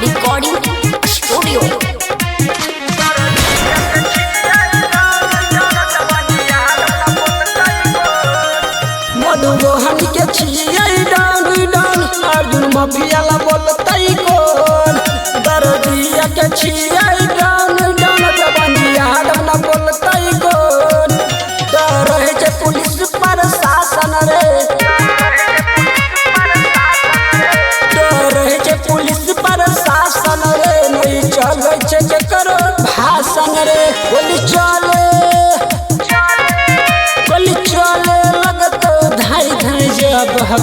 Recording studio. मधुबोहन के छियै डांग डांग अर्जुन मफियाला बोलतै कोन दर्दिया के छियै डांग डांग जवानिया न बोलतै कोन डरे छै पुलिस प्रशासन रे डरे छै पुलिस प्रशासन रे नहीं चलै छै केकरो भाषण रे गोली चले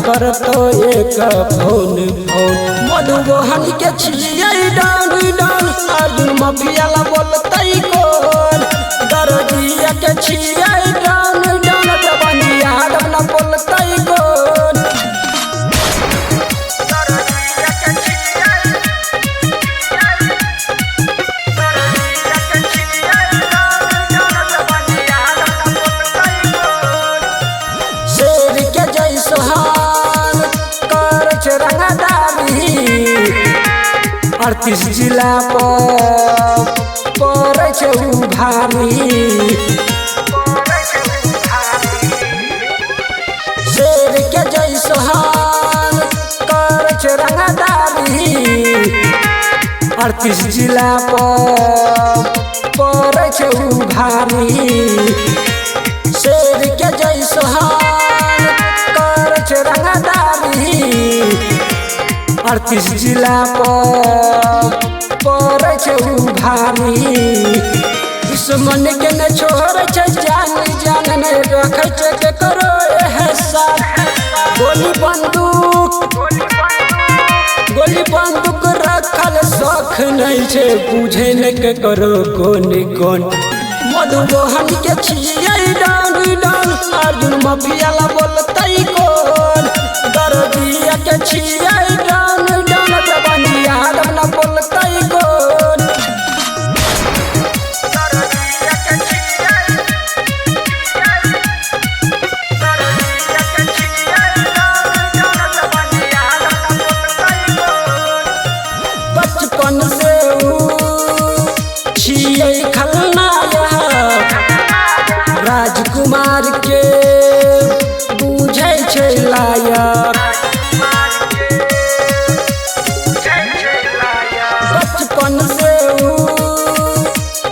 करतो एक फोन मधुबोहन के छियै डांग डांग अर्जुन मफियाला बोलतै कोन दर्दिया के छियै डांग डांग जवानिया न बोलतै कोन शेर के जैसा रंगदारी 38 जिला पर भारी शेर के जैसन कर रंगदारी 38 जिला पर भारी शेर के जैसन कर रंगदारी 38 जिला पर भारी दुश्मन के न छोड़ जान जान न रखे करो गोली बंदूक रखल शौख नहीं छे बुझे न करो कोन कोन मधुबोहन के छियै डांग डांग अर्जुन मफियाला बोलतै कोन दर्दिया के छियै डांग डांग जवानिया न बोलतै कोन बचपन से छियै खलनायक राजकुमार के बुझै छै लायक बचपन से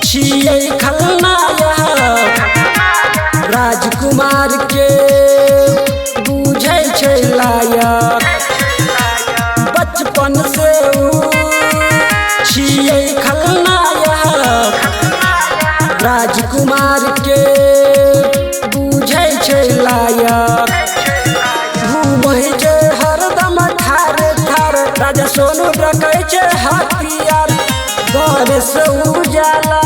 छियै खलनायक राजकुमार के बुझै छै लायक बचपन से छियै खलनायक राजकुमार के बुझै छै लायक घूमै छै हरदम ठार ठार राजा सोनू रखै छै हथियार घर से उजाला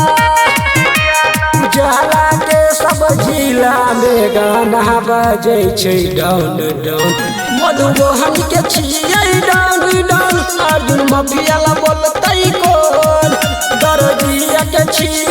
उजाला के सब जिला में गाना बजै छै डाउन डाउन मधुबोहन के छियै डांग डांग अर्जुन मफियाला बोलतै कोन दर्दिया के छियै